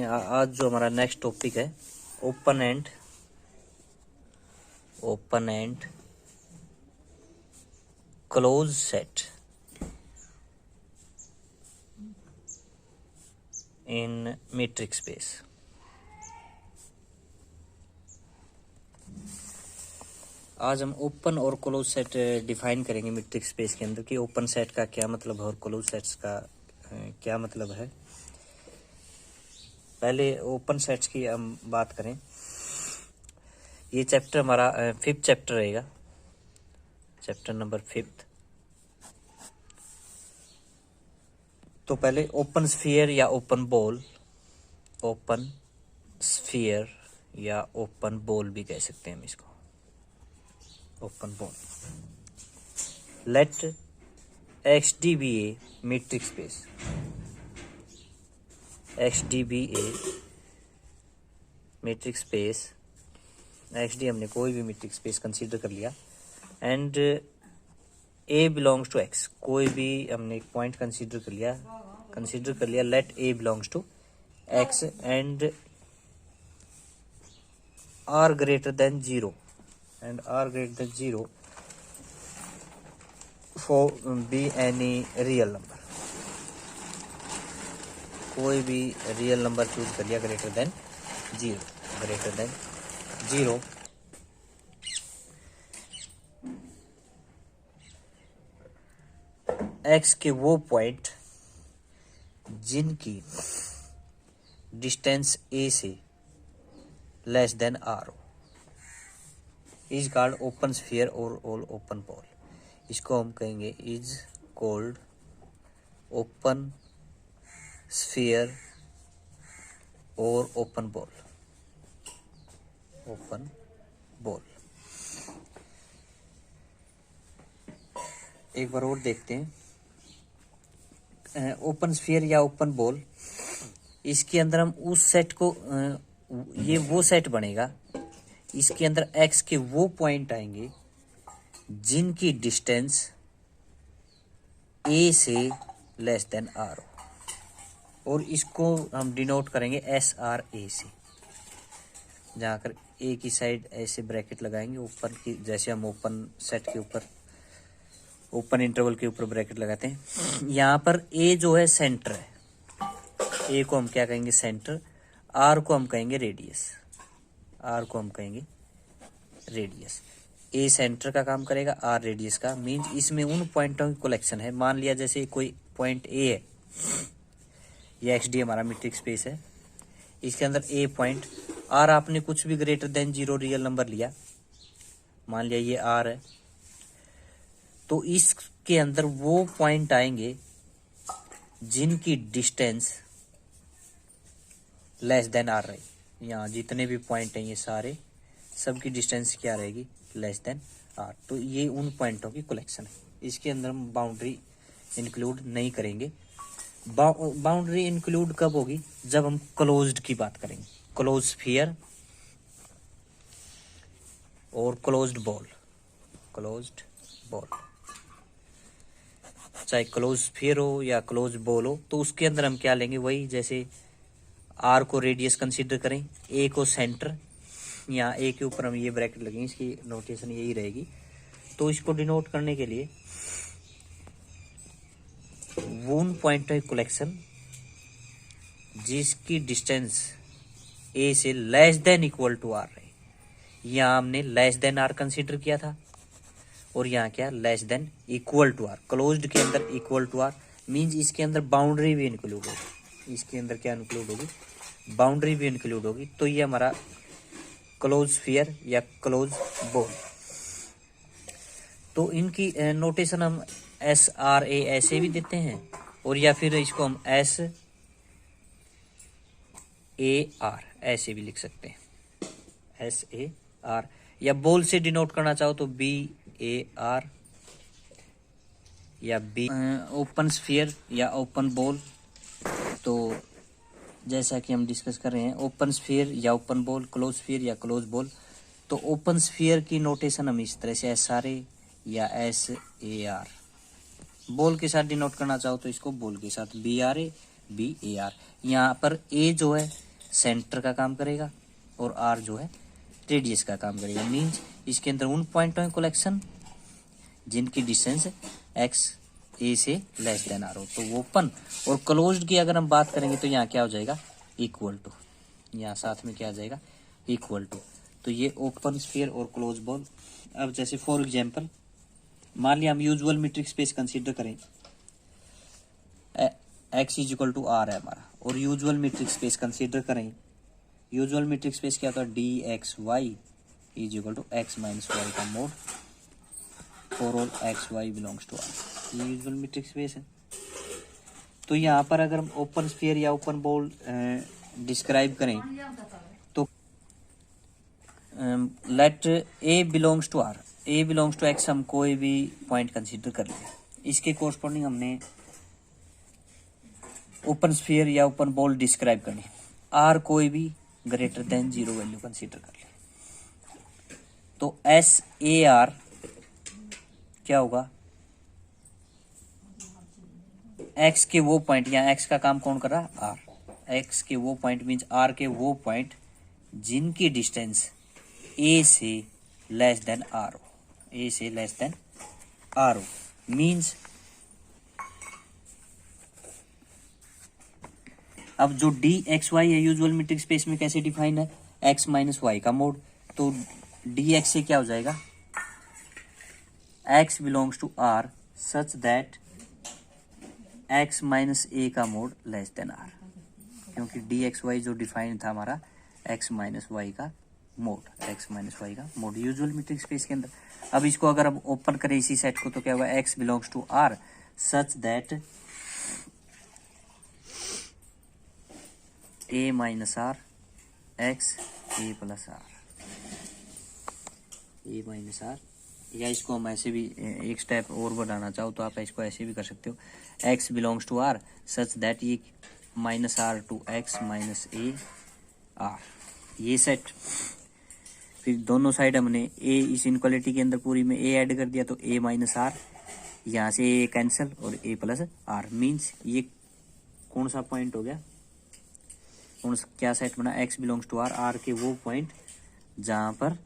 हैं आज जो हमारा नेक्स्ट टॉपिक है open and close set in metric space. आज हम ओपन और क्लोज सेट डिफाइन करेंगे मीट्रिक स्पेस के अंदर कि ओपन सेट का क्या मतलब है और क्लोज सेट्स का क्या मतलब है। पहले ओपन सेट्स की हम बात करें, ये चैप्टर हमारा 5th चैप्टर रहेगा, चैप्टर नंबर 5th। तो पहले ओपन स्फीयर या ओपन बॉल भी कह सकते हैं हम इसको, open ball. Let XD be a metric space, XD be a metric space, XD हमने कोई भी metric space कंसीडर कर लिया, and A belongs to X, कोई भी हमने एक पॉइंट कंसीडर कर लिया, let A belongs to X एंड R greater than 0 for be any real number, कोई भी रियल नंबर चूज कर लिया ग्रेटर देन जीरो। एक्स के वो पॉइंट जिनकी डिस्टेंस ए से लेस देन आर हो इज कॉल्ड ओपन स्फीयर और ओपन बॉल। इसको हम कहेंगे इज कॉल्ड ओपन स्फीयर और ओपन बॉल। एक बार और देखते हैं, ओपन स्फीयर या ओपन बॉल, इसके अंदर हम उस सेट को ये वो सेट बनेगा, इसके अंदर एक्स के वो पॉइंट आएंगे जिनकी डिस्टेंस ए से लेस देन आर हो, और इसको हम डिनोट करेंगे SRA से। जहाँ कर ए की साइड ऐसे ब्रैकेट लगाएंगे ऊपर की, जैसे हम ओपन सेट के ऊपर ओपन इंटरवल के ऊपर ब्रैकेट लगाते हैं। यहाँ पर ए जो है सेंटर है, ए को हम क्या कहेंगे सेंटर, आर को हम कहेंगे रेडियस। ए सेंटर का काम करेगा, आर रेडियस का। मींस इसमें उन पॉइंटों की कलेक्शन है। मान लिया जैसे कोई पॉइंट ए है, ये XD हमारा मीट्रिक स्पेस है, इसके अंदर ए पॉइंट, आर आपने कुछ भी ग्रेटर देन 0 रियल नंबर लिया, मान लिया ये आर है, तो इसके अंदर वो पॉइंट आएंगे जिनकी डिस्टेंस लेस देन आर रही। यहाँ जितने भी पॉइंट हैं ये सारे, सबकी डिस्टेंस क्या रहेगी, लेस देन आर। तो ये उन पॉइंटों की कलेक्शन है। इसके अंदर हम बाउंड्री इंक्लूड नहीं करेंगे। बाउंड्री इंक्लूड कब होगी, जब हम क्लोज्ड की बात करेंगे, क्लोज स्फीयर और क्लोज्ड बॉल। चाहे क्लोज स्फीयर हो या क्लोज बॉल हो, तो उसके अंदर हम क्या लेंगे, वही जैसे आर को रेडियस कंसीडर करें, ए को सेंटर, यहाँ ए के ऊपर हम ये ब्रैकेट लगेंगे, इसकी नोटेशन यही रहेगी। तो इसको डिनोट करने के लिए वो उन पॉइंटों की कलेक्शन जिसकी डिस्टेंस ए से less than equal to R रहे। यहाँ हमने लेस देन आर कंसीडर किया था, और यहाँ क्या, less than equal to R. Closed के अंदर इक्वल टू आर मींस इसके अंदर बाउंड्री भी इंक्लूड होगी। इसके अंदर क्या इंक्लूड होगी, बाउंड्री भी इंक्लूड होगी। तो ये हमारा क्लोज स्फीयर या क्लोज बॉल। तो इनकी नोटेशन हम SRA ऐसे भी देते हैं, और या फिर इसको हम SAR ऐसे भी लिख सकते हैं, SAR। या बॉल से डिनोट करना चाहो तो BAR या B। ओपन स्फीयर या ओपन बॉल, तो जैसा कि हम डिस्कस कर रहे हैं, ओपन स्फीयर या ओपन बॉल, क्लोज स्फीयर या क्लोज बॉल। तो ओपन स्फीयर की नोटेशन हम इस तरह से SRA या SAR। बॉल के साथ डिनोट करना चाहो तो इसको बॉल के साथ BRA BAR। यहाँ पर A जो है सेंटर का काम करेगा और आर जो है रेडियस का काम करेगा। मीन्स इसके अंदर उन पॉइंटों की कलेक्शन जिनकी डिस्टेंस एक्स ए से लेस देन आर हो। तो ओपन और क्लोज्ड की अगर हम बात करेंगे तो यहाँ क्या हो जाएगा, इक्वल टू, यहाँ साथ में क्या आ जाएगा, इक्वल टू। तो ये ओपन स्फीयर और क्लोज बॉल। अब जैसे फॉर एग्जांपल मान लिया हम यूजुअल मीट्रिक स्पेस कंसीडर करें, x is equal to R है हमारा, और यूजुअल मीट्रिक स्पेस कंसीडर करें, यूजुअल मीट्रिक स्पेस क्या होता है, d x y is equal to x minus y का mod for all x y belongs to R. ये यूजुअल मीट्रिक स्पेस है। तो यहाँ पर अगर हम ओपन स्फीयर या ओपन बॉल डिस्क्राइब करें तो let A belongs to R, A belongs to X, हम कोई भी पॉइंट कंसीडर कर लें, इसके कोरस्पॉन्डिंग हमने ओपन स्फीयर या ओपन बॉल डिस्क्राइब करनी। आर कोई भी ग्रेटर देन 0 वैल्यू कंसीडर कर ले, तो एस ए आर क्या होगा, एक्स के वो पॉइंट, यहाँ एक्स का काम कौन कर रहा है, आर, एक्स के वो पॉइंट मीन्स आर के वो पॉइंट जिनकी डिस्टेंस ए से लेस देन आर हो, ए से लेस देन आर हो। मीन्स अब जो डी एक्स वाई है यूजुअल मीट्रिक स्पेस में कैसे डिफाइन है, एक्स माइनस वाई का मोड, तो डी एक्स से क्या हो जाएगा, x belongs to R such that x minus ए का मोड लेस देन आर, क्योंकि डी एक्स वाई जो डिफाइन था हमारा एक्स माइनस वाई का मोड, एक्स माइनस वाई का मोड यूजुअल मीट्रिक स्पेस के अंदर। अब इसको अगर हम ओपन करें इसी सेट को तो क्या हुआ, X belongs to R such that A minus R X A plus R, A minus R, या इसको हम ऐसे भी एक स्टेप और बढ़ाना चाहो तो आप इसको ऐसे भी कर सकते हो, x belongs to R such that ये minus R to x minus a R, ये सेट। फिर दोनों साइड हमने ए इस इनक्वालिटी के अंदर पूरी में ए ऐड कर दिया तो ए माइनस आर, यहाँ से ए कैंसिल और ए प्लस आर। मीन्स ये कौन सा पॉइंट हो गया, कौन सा क्या सेट बना, X belongs to R, R के वो पॉइंट जहां पर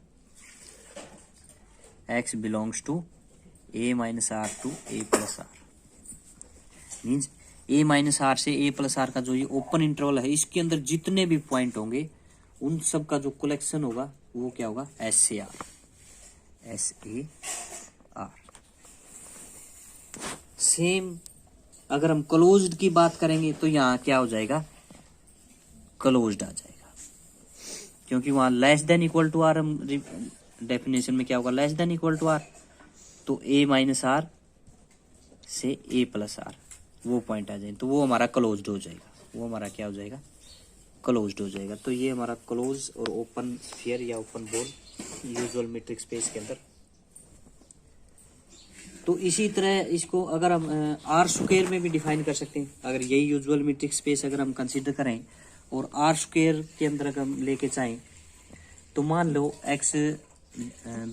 X belongs to A minus R to A plus R. Means A minus R से ए प्लस आर का जो ये ओपन इंटरवल है इसके अंदर जितने भी पॉइंट होंगे उन सब का जो कलेक्शन होगा वो क्या होगा, एस से R, S A R. Same अगर हम क्लोज्ड की बात करेंगे तो यहाँ क्या हो जाएगा, क्लोज्ड आ जाएगा, क्योंकि वहां less than equal to R, हम डेफिनेशन में क्या होगा, less than equal to R, तो ए माइनस आर से ए प्लस आर वो पॉइंट आ जाए तो वो हमारा क्लोज्ड हो जाएगा, वो हमारा क्या हो जाएगा, क्लोज्ड हो जाएगा। तो ये हमारा क्लोज और ओपन स्फीयर या open ball usual metric space के अंदर। तो इसी तरह इसको अगर हम आर स्क्वायर में भी डिफाइन कर सकते हैं, अगर यही यूजुअल मीट्रिक स्पेस अगर हम कंसीडर करें और आर स्क्वायर के अंदर अगर हम लेके चाहें तो मान लो एक्स,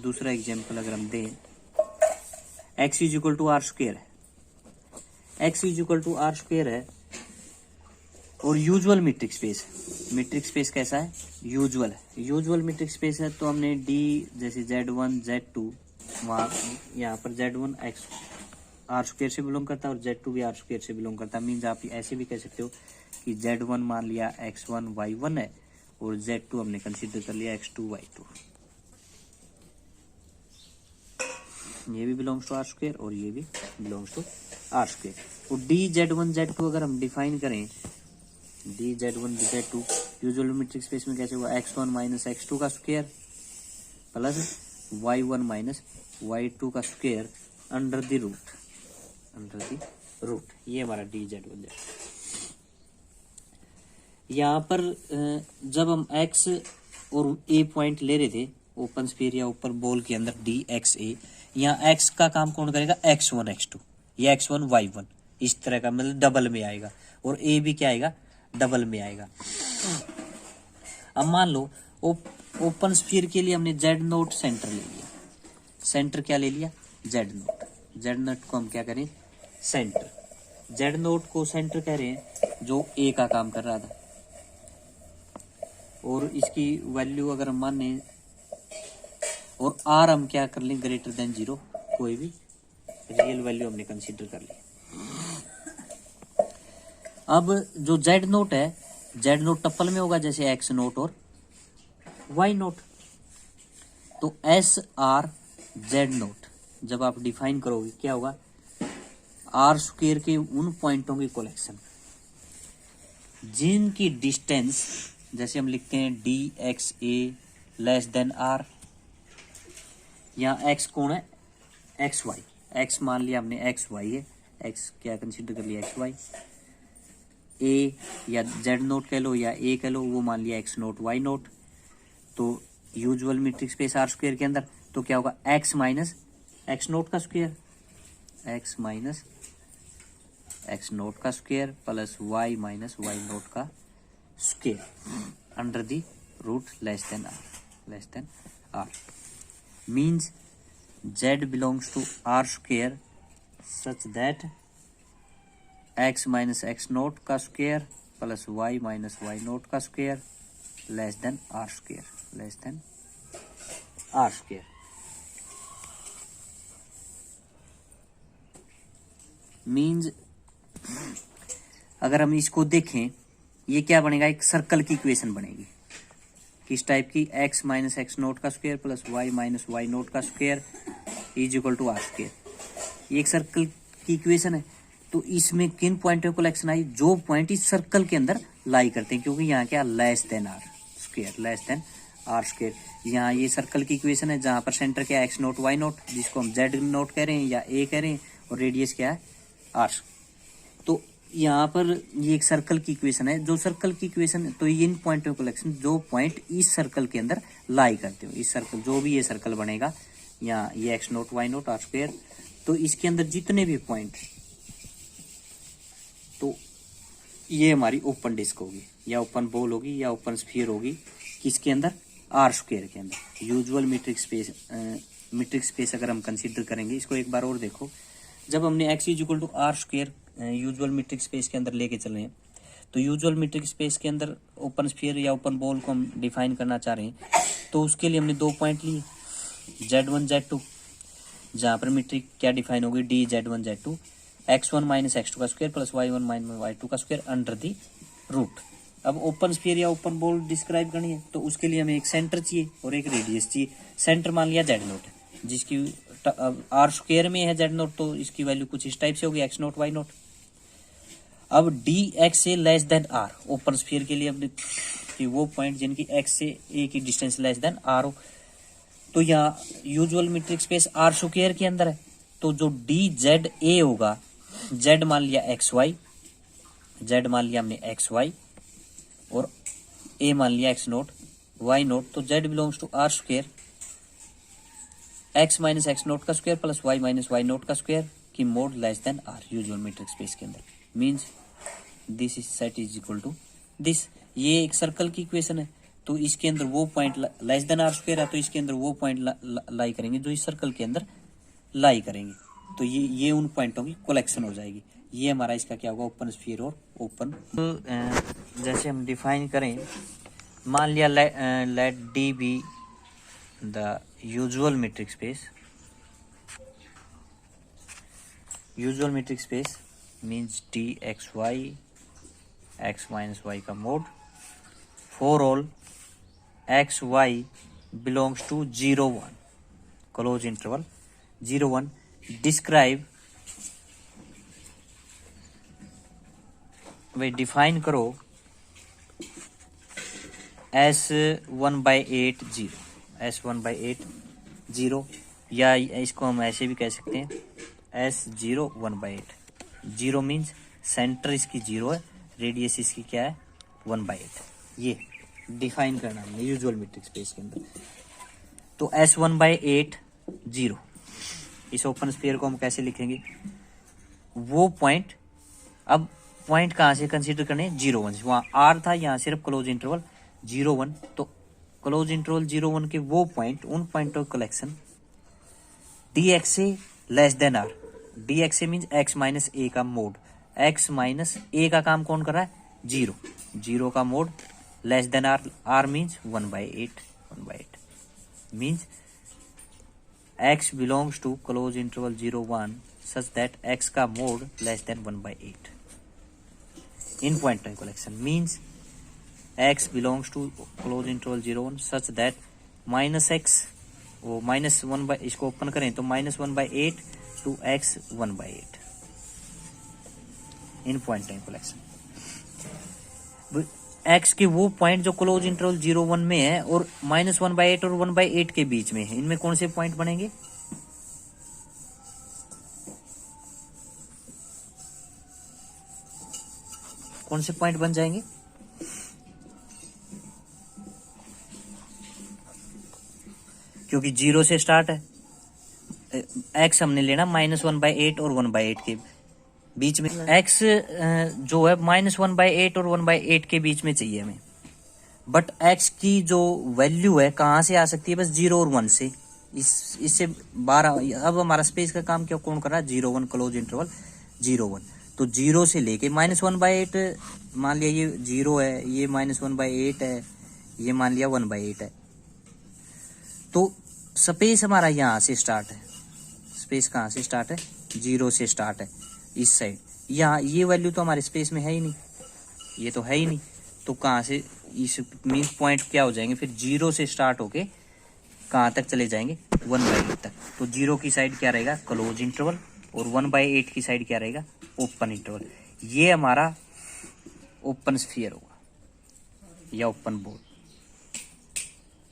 दूसरा एग्जांपल अगर हम दें, x is equal to R square है, x is equal to R square है और यूजुअल मीट्रिक स्पेस है। मीट्रिक स्पेस कैसा है, यूजुअल है, यूजुअल मीट्रिक स्पेस है। तो हमने डी जैसे Z1 Z2, वहाँ यहाँ पर Z1 एक्स आर स्क्वायर से बिलोंग करता है और Z2 भी आर स्क्वायर से बिलोंग करता है। मीन्स आप ऐसे भी कह सकते हो कि Z1 मान लिया x1 y1 है और Z2 हमने कंसीडर कर लिया x2 y2, ये भी बिलोंग्स टू आर स्क्वायर और ये भी बिलोंग्स टू आर स्क्वायर। तो डी Z1 Z2 अगर हम डिफाइन करें, D Z1 Z2 usual metric space में कैसे हुआ, x1 माइनस x2 का square plus y1 minus y2 का square under the root, under the root, ये हमारा डी Z1 Z2। यहाँ पर जब हम x और a पॉइंट ले रहे थे ओपन स्फीयर या ओपन बॉल के अंदर डी एक्स ए, यहाँ x का काम कौन करेगा, x1 x2 या x1 y1, इस तरह का मतलब डबल में आएगा, और a भी क्या आएगा, डबल में आएगा। अब मान लो ओपन स्फीयर के लिए हमने जेड नोट सेंटर ले लिया, सेंटर क्या ले लिया, जेड नोट, जेड नोट को हम क्या करें, सेंटर, जेड नोट को सेंटर कह रहे हैं जो ए का काम कर रहा था, और इसकी वैल्यू अगर हम माने और आर हम क्या कर लें ग्रेटर देन 0, कोई भी रियल वैल्यू हमने कंसीडर कर ली। अब जो जेड नोट है, जेड नोट टप्पल में होगा जैसे एक्स नोट और वाई नोट। तो एस आर जेड नोट जब आप डिफाइन करोगे क्या होगा, आर स्क्वायर के उन पॉइंटों की कलेक्शन जिनकी डिस्टेंस, जैसे हम लिखते हैं D X A less than R, यहाँ एक्स कौन है, एक्स वाई, एक्स मान लिया हमने एक्स वाई है, एक्स क्या कंसीडर कर लिया एक्स वाई, ए या जेड नोट कह लो या ए कह लो, वो मान लिया एक्स नोट वाई नोट। तो usual metric space R square के अंदर तो क्या होगा, एक्स माइनस एक्स नोट का square, x minus x naught का square plus y minus y naught का square under the root less than R means z belongs to r square such that x minus x naught का square plus y minus y naught का square less than r square means अगर हम इसको देखें ये क्या बनेगा, एक सर्कल की इक्वेशन बनेगी किस टाइप की, x माइनस एक्स नोट का square plus y minus y naught का square is equal to R square. ये एक सर्कल की इक्वेशन है। तो इसमें किन पॉइंटों को कलेक्शन आई, जो पॉइंट इस सर्कल के अंदर लाई करते हैं, क्योंकि यहाँ क्या लेस देन आर स्क्वायर। यहाँ ये सर्कल की इक्वेशन है जहां पर सेंटर क्या है एक्स नोट वाई नोट, जिसको हम जेड नोट कह रहे हैं या ए कह रहे हैं, और रेडियस क्या है आर। तो यहाँ पर ये एक सर्कल की इक्वेशन है, जो सर्कल की इक्वेशन, तो इन पॉइंटों को कलेक्शन जो पॉइंट इस सर्कल के अंदर लाई करते हो, इस सर्कल जो भी ये सर्कल बनेगा, यहाँ ये X note Y not R square, तो इसके अंदर जितने भी पॉइंट, तो ये हमारी ओपन डिस्क होगी या ओपन बॉल होगी या ओपन स्फीयर होगी, किसके अंदर, आर स्क्वायर के अंदर। यूजुअल मीट्रिक स्पेस अगर हम कंसीडर करेंगे, इसको एक बार और देखो, जब हमने X is equal to R square usual metric space के अंदर लेके चल रहे हैं, तो यूजुअल मीट्रिक स्पेस के अंदर ओपन स्फीयर या ओपन बॉल को हम डिफाइन करना चाह रहे हैं, तो उसके लिए हमने 2 पॉइंट लिए z1 z2, जहां पर मीट्रिक क्या डिफाइन होगी, D z1 z2 x1 minus x2 का square plus y1 minus y2 का स्क्वायर अंडर दी रूट। अब ओपन स्फीयर या ओपन बॉल डिस्क्राइब करनी है तो उसके लिए हमें एक सेंटर चाहिए और एक रेडियस चाहिए। सेंटर मान लिया जेड नोट है, जिसकी आर स्क्वायर में है जेड नोट, तो इसकी वैल्यू कुछ इस टाइप से होगी एक्स नोट वाई नोट। अब डी एक्स से less than R, open sphere के लिए अपने कि वो पॉइंट जिनकी एक्स से ए की डिस्टेंस लेस देन आर हो, तो यहाँ usual metric space R square के अंदर है, तो जो डी जेड ए होगा, जेड मान लिया एक्स वाई, जेड मान लिया हमने एक्स वाई और ए मान लिया एक्स नोट वाई नोट, तो z belongs to R square x minus x naught का square plus y minus y naught का स्क्वायर की mod less than R usual metric space के अंदर। Means this is set is equal to this. ये एक circle की equation है, तो इसके अंदर वो point less than R square है, तो इसके अंदर वो पॉइंट लाई करेंगे जो इस सर्कल के अंदर लाई करेंगे, तो ये उन पॉइंटों की कलेक्शन हो जाएगी। ये हमारा इसका क्या होगा, ओपन स्फीयर और ओपन। तो जैसे हम डिफाइन करें, मान लिया let d be the usual metric space. Usual metric space means d x Y x minus y का mod for all x y belongs to 0 1 close interval 0 1। Describe, वे define करो S1/8 0, S1/8 0, या इसको हम ऐसे भी कह सकते हैं S0 1/8। 0 मीन्स सेंटर इसकी 0 है, रेडियस इसकी क्या है 1/8। ये डिफाइन करना है यूजुअल मीट्रिक स्पेस के अंदर। तो S1/8 0, इस ओपन स्फीयर को हम कैसे लिखेंगे, वो पॉइंट, अब पॉइंट कहाँ से कंसीडर करने, 0 1, वहाँ आर था, यहाँ सिर्फ क्लोज इंटरवल 0 1, तो क्लोज इंटरवल 0 1 के वो पॉइंट, उन पॉइंटों कलेक्शन डी एक्स से less than R. D x से मीन्स एक्स माइनस ए का मोड, एक्स माइनस ए का काम कौन कर रहा है 0, 0 का mod less than R, R means 1/8, 1/8 means x belongs to close interval 0 1 such that x का mod less than 1/8 in point time collection means x belongs to close interval 0 1 such that minus X वो -1 इसको open करें तो -1/8 to x 1/8 in point time collection. x के वो point जो close interval 0 1 में है और -1/8 और 1/8 के बीच में है, इनमें कौन से पॉइंट बनेंगे? कौन से पॉइंट बन जाएंगे? क्योंकि 0 से स्टार्ट है, x हमने लेना -1/8 और 1/8 के बीच में। x जो है -1/8 और 1/8 के बीच में चाहिए हमें, बट x की जो वैल्यू है कहाँ से आ सकती है? बस 0 और 1 से। इससे 12। अब हमारा स्पेस का काम क्या कौन कर रहा है? 0 1 क्लोज इंटरवल 0 1। तो 0 से लेके -1/8, मान लिया ये 0 है, ये -1/8 है, ये मान लिया 1/8 है। तो स्पेस हमारा यहाँ से स्टार्ट है। स्पेस कहाँ से स्टार्ट है? 0 से स्टार्ट है इस साइड। यहाँ ये वैल्यू तो हमारे स्पेस में है ही नहीं, ये तो है ही नहीं। तो कहाँ से इस मीन पॉइंट क्या हो जाएंगे फिर? 0 से स्टार्ट होके कहाँ तक चले जाएंगे? 1/8 तक। तो 0 की साइड क्या रहेगा? क्लोज इंटरवल, और 1/8 की साइड क्या रहेगा? Open interval. ये हमारा ओपन स्फीयर होगा या ओपन बोल।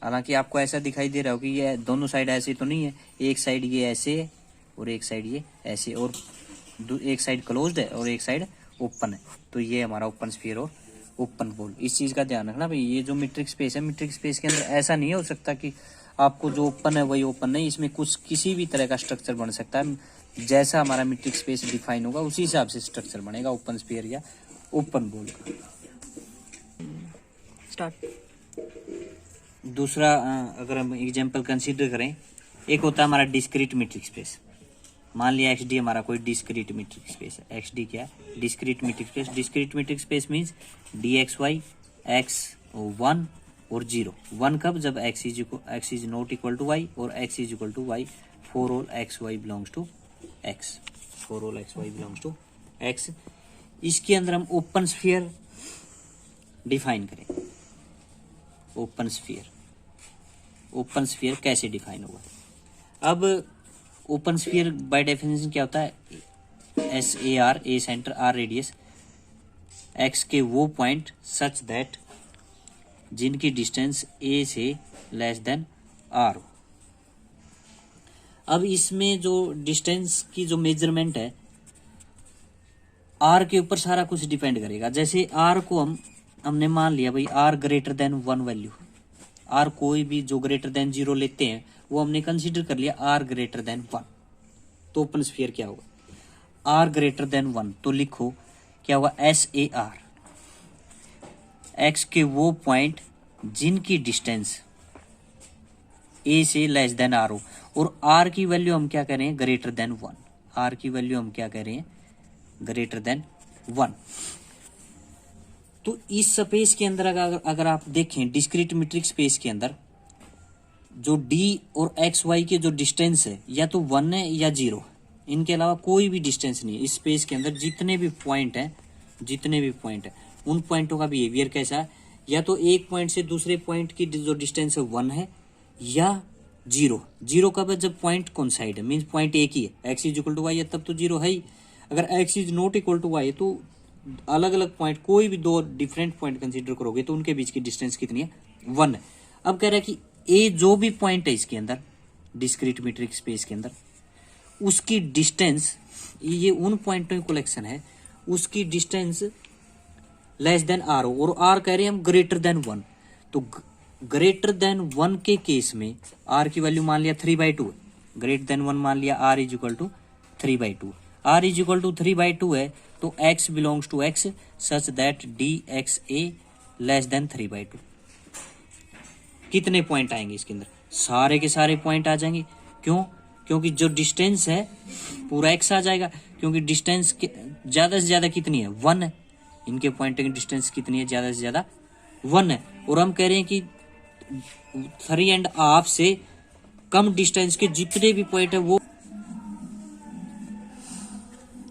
हालांकि आपको ऐसा दिखाई दे रहा हो कि ये दोनों साइड ऐसे तो नहीं है, एक साइड ये ऐसे है और एक साइड ये ऐसे, और एक साइड क्लोज्ड है और एक साइड ओपन है। तो ये हमारा ओपन स्फीयर और ओपन बोल। इस चीज का ध्यान रखना भाई। ये जो मीट्रिक स्पेस है, मीट्रिक स्पेस के अंदर ऐसा नहीं हो सकता कि आपको जो ओपन है वही ओपन नहीं, इसमें कुछ किसी भी तरह का स्ट्रक्चर बन सकता है। जैसा हमारा मीट्रिक स्पेस डिफाइन होगा उसी हिसाब से स्ट्रक्चर बनेगा ओपन स्फीयर या ओपन बोल का। स्टार्ट। दूसरा अगर हम एग्जांपल कंसीडर करें, एक होता है हमारा डिस्क्रीट मीट्रिक स्पेस। मान लिया XD हमारा कोई डिस्क्रीट मीट्रिक स्पेस है। XD क्या है? Discrete metric space. Discrete metric space means DXY x 1 और 0। 1 कब? जब x is not equal to y और x is equal to y for all XY belongs to x, for all XY belongs to x। इसके अंदर हम open sphere define करें। Open sphere, open sphere कैसे define होगा? अब open sphere by definition क्या होता है? SAR, A centre, R radius, x के वो पॉइंट सच दैट जिनकी डिस्टेंस A से लेस देन R हो। अब इसमें जो डिस्टेंस की जो मेजरमेंट है, R के ऊपर सारा कुछ डिपेंड करेगा। जैसे R को हमने मान लिया भाई R greater than 1 value. R कोई भी जो ग्रेटर देन 0 लेते हैं वो हमने कंसीडर कर लिया R ग्रेटर देन 1। तो ओपन स्फीयर क्या होगा? R greater than 1। तो लिखो क्या होगा? SAR, x के वो पॉइंट जिनकी डिस्टेंस A से लेस देन R हो, और R की वैल्यू हम क्या कह रहे हैं? Greater than 1। R की वैल्यू हम क्या कह रहे हैं? Greater than 1। तो इस स्पेस के अंदर अगर आप देखें, डिस्क्रीट मीट्रिक स्पेस के अंदर जो D और XY के जो डिस्टेंस है या तो 1 है या 0, इनके अलावा कोई भी डिस्टेंस नहीं है। इस स्पेस के अंदर जितने भी पॉइंट हैं, उन पॉइंटों का बिहेवियर कैसा है? या तो एक पॉइंट से दूसरे पॉइंट की जो डिस्टेंस है 1 है या 0। 0 कब है? जब पॉइंट कौन साइड है, मीन्स पॉइंट एक ही है। x is equal to y है तब तो 0 है ही। अगर x is not equal to y तो अलग अलग पॉइंट, कोई भी दो डिफरेंट पॉइंट कंसीडर करोगे तो उनके बीच की डिस्टेंस कितनी है? 1 है। अब कह रहा है कि ए जो भी पॉइंट है इसके अंदर, डिस्क्रीट मीट्रिक स्पेस के अंदर, उसकी डिस्टेंस, ये उन पॉइंटों की कलेक्शन है, उसकी डिस्टेंस लेस देन R हो, और R कह रहे हैं हम ग्रेटर देन 1। तो ग्रेटर देन 1 के केस में R की वैल्यू मान लिया 3/2 है। ग्रेटर देन 1 मान लिया R is equal to 3/2। R is equal to 3/2 है तो x belongs to x such that DXA less than 3/2। कितने पॉइंट आएंगे इसके अंदर? सारे के सारे पॉइंट आ जाएंगे। क्यों? क्योंकि जो डिस्टेंस है पूरा x आ जाएगा, क्योंकि डिस्टेंस ज्यादा से ज्यादा कितनी है? 1 है। इनके पॉइंट की डिस्टेंस कितनी है? ज्यादा से ज्यादा 1 है, और हम कह रहे हैं कि 3.5 से कम डिस्टेंस के जितने भी पॉइंट है वो,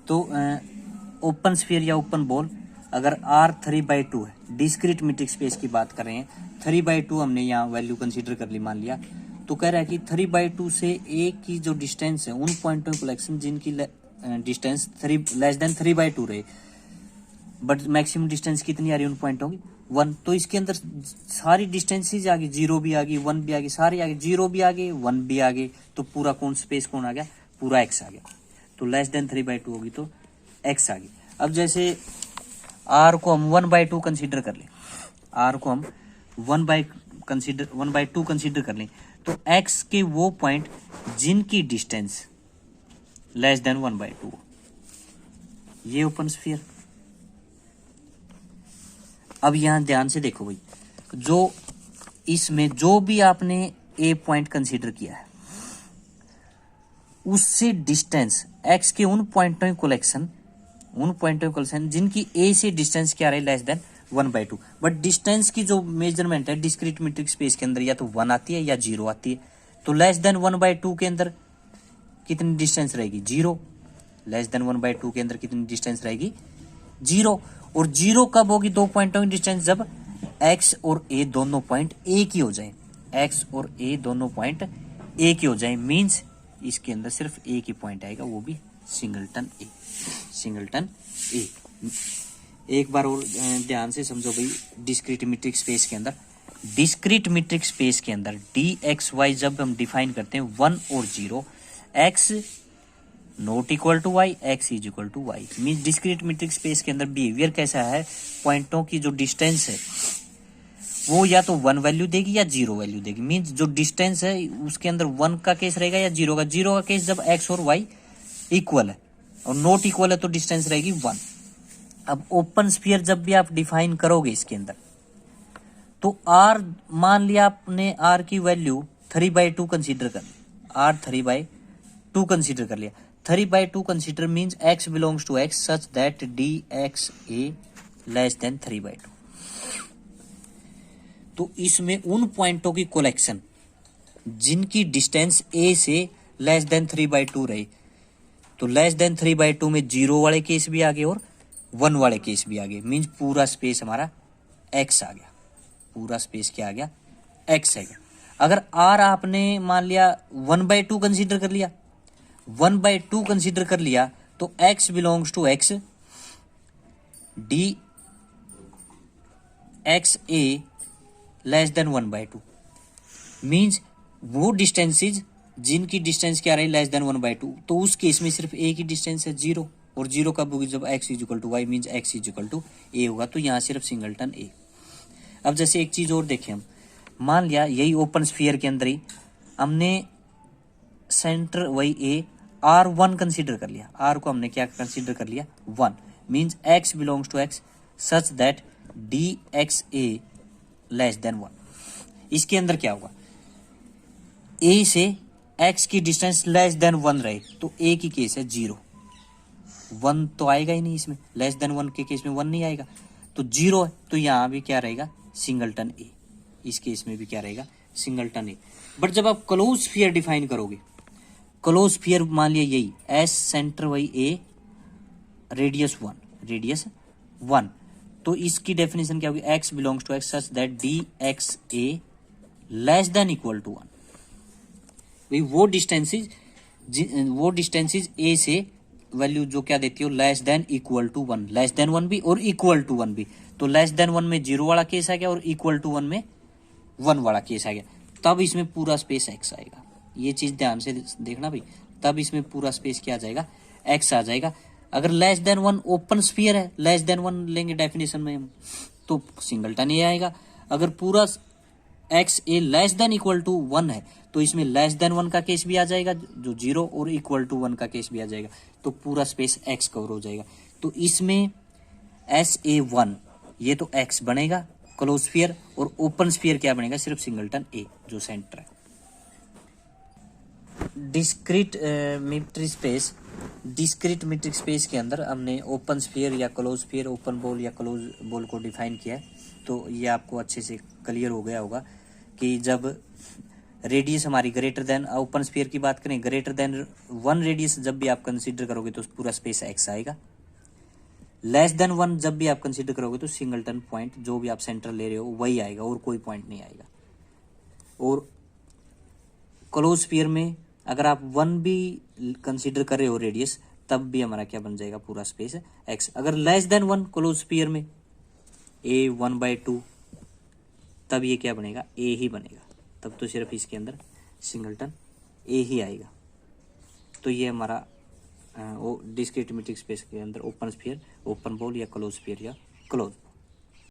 तो ओपन स्फीयर या ओपन बॉल अगर R 3/2 है, डिस्क्रीट मीट्रिक स्पेस की बात कर रहे हैं, 3/2 हमने यहाँ वैल्यू कंसीडर कर ली, मान लिया, तो कह रहा है कि 3/2 से ए की जो डिस्टेंस है उन पॉइंटों कलेक्शन जिनकी डिस्टेंस 3 लेस देन 3/2 रहे, बट मैक्सिमम डिस्टेंस कितनी आ रही है उन पॉइंटों की 1, तो इसके अंदर सारी डिस्टेंसेज आ गई, 0 भी आ गई, 1 भी आ गई, सारी आ गई, 0 भी आ गई, 1 भी आ गई, तो पूरा कौन स्पेस कौन आ गया, पूरा x आ गया, तो लेस देन 3/2 होगी तो x आ गई। अब जैसे r को हम 1/2 कंसीडर कर लें, r को हम 1/2 कंसीडर कर लें, तो x के वो पॉइंट जिनकी डिस्टेंस लेस देन 1/2, ये ओपन स्फीयर। अब यहां ध्यान से देखो भाई, जो इसमें जो भी आपने ए पॉइंट कंसीडर किया है उससे डिस्टेंस x के उन पॉइंटों कलेक्शन जिनकी a से डिस्टेंस क्या रही, लेस देन 1/2, बट डिस्टेंस की जो मेजरमेंट है डिस्क्रीट मीट्रिक स्पेस के अंदर या तो 1 आती है या 0 आती है, तो लेस देन 1/2 के अंदर कितनी डिस्टेंस रहेगी, 0, लेस देन 1/2 के अंदर कितनी डिस्टेंस रहेगी, 0, और 0 कब होगी दो पॉइंटों की डिस्टेंस, जब x और a दोनों पॉइंट एक ही हो जाए, x और a दोनों पॉइंट एक ही हो जाए, मींस इसके अंदर सिर्फ एक ही पॉइंट आएगा, वो भी सिंगलटन ए, सिंगलटन ए। एक बार और ध्यान से समझो भाई, डिस्क्रीट मीट्रिक स्पेस के अंदर, डिस्क्रीट मीट्रिक स्पेस के अंदर dxy जब हम डिफाइन करते हैं 1 और 0, x not equal to Y, X is equal to Y, mean discrete metric space के अंदर बिहेवियर कैसा है, पॉइंटों की जो डिस्टेंस है वो या तो 1 वैल्यू देगी या 0 वैल्यू देगी, मीन्स जो डिस्टेंस है उसके अंदर 1 का केस रहेगा या 0 का, 0 का केस जब x और y इक्वल है और नॉट इक्वल है तो डिस्टेंस रहेगी 1। अब ओपन स्फीयर जब भी आप डिफाइन करोगे इसके अंदर, तो r मान लिया आपने r की वैल्यू 3/2 कंसीडर कर, r 3/2 कंसीडर कर लिया, 3/2 consider means x belongs to x such that dxa less than 3/2, तो इसमें उन पॉइंटों की कलेक्शन जिनकी डिस्टेंस a से लेस देन 3/2 रहे, तो लेस देन 3/2 में 0 वाले केस भी आ गए और 1 वाले केस भी आ गए, मीन्स पूरा स्पेस हमारा x आ गया, पूरा स्पेस क्या आ गया, x आ गया। अगर r आपने मान लिया 1/2 कंसीडर कर लिया, 1/2 कंसीडर कर लिया, तो x belongs to x D X A less than 1/2, means वो डिस्टेंसेज जिनकी डिस्टेंस क्या रही, लेस देन 1/2, तो उस केस में सिर्फ ए की डिस्टेंस है 0, और 0 कब होगी, जब x is equal to y, means x is equal to a होगा, तो यहाँ सिर्फ सिंगलटन ए। अब जैसे एक चीज और देखें हम, मान लिया यही ओपन स्फीयर के अंदर ही हमने सेंटर वही ए R1 कंसीडर कर लिया, r को हमने क्या कंसीडर कर लिया 1, means x belongs to x such that dxa less than 1। इसके अंदर क्या होगा, a से x की डिस्टेंस लेस देन 1 रहे, तो a की केस है 0, 1 तो आएगा ही नहीं इसमें, लेस देन 1 के केस में 1 नहीं आएगा, तो 0 है, तो यहाँ भी क्या रहेगा, सिंगलटन ए, इस केस में भी क्या रहेगा, सिंगलटन ए। बट जब आप क्लोज स्फीयर डिफाइन करोगे, क्लोज स्फीयर मान लिया यही एस सेंटर वही ए रेडियस 1, तो इसकी डेफिनेशन क्या होगी, x belongs to x such that dxa less than equal to 1। भाई वो डिस्टेंसेज a से वैल्यू जो क्या देती हो, less than equal to 1, less than 1 भी और इक्वल टू 1 भी, तो लेस देन 1 में 0 वाला केस आ गया और इक्वल टू 1 में 1 वाला केस आ गया, तब इसमें पूरा स्पेस x आएगा, ये चीज ध्यान से देखना भाई, तब इसमें पूरा स्पेस क्या आ जाएगा, x आ जाएगा। अगर लेस देन 1 ओपन स्फीयर है, लेस देन 1 लेंगे डेफिनेशन में हम, तो सिंगलटन ए आएगा। अगर पूरा X A less than equal to 1 है, तो इसमें लेस देन 1 का केस भी आ जाएगा जो 0, और इक्वल टू 1 का केस भी आ जाएगा, तो पूरा स्पेस x कवर हो जाएगा। तो इसमें SA1 ये तो x बनेगा क्लोज स्फीयर, और ओपन स्फीयर क्या बनेगा, सिर्फ सिंगलटन ए जो सेंटर है। डिस्क्रीट मीट्रिक स्पेस के अंदर हमने ओपन स्फीयर या क्लोज स्फीयर, ओपन बॉल या क्लोज बॉल को डिफाइन किया है। तो ये आपको अच्छे से क्लियर हो गया होगा कि जब रेडियस हमारी ग्रेटर देन, ओपन स्फीयर की बात करें, ग्रेटर देन 1 रेडियस जब भी आप कंसीडर करोगे तो पूरा स्पेस एक्स आएगा। लेस देन 1 जब भी आप कंसीडर करोगे तो सिंगलटन पॉइंट जो भी आप सेंटर ले रहे हो वही आएगा और कोई पॉइंट नहीं आएगा। और क्लोज स्फीयर में अगर आप 1 भी कंसीडर कर रहे हो रेडियस, तब भी हमारा क्या बन जाएगा, पूरा स्पेस एक्स। अगर लेस देन 1 क्लोज स्फीयर में ए 1/2, तब ये क्या बनेगा, ए ही बनेगा। तब तो सिर्फ इसके अंदर सिंगलटन ए ही आएगा। तो ये हमारा डिस्क्रीट मीट्रिक स्पेस के अंदर ओपन स्फीयर, ओपन बॉल या क्लोज स्फीयर या क्लोज।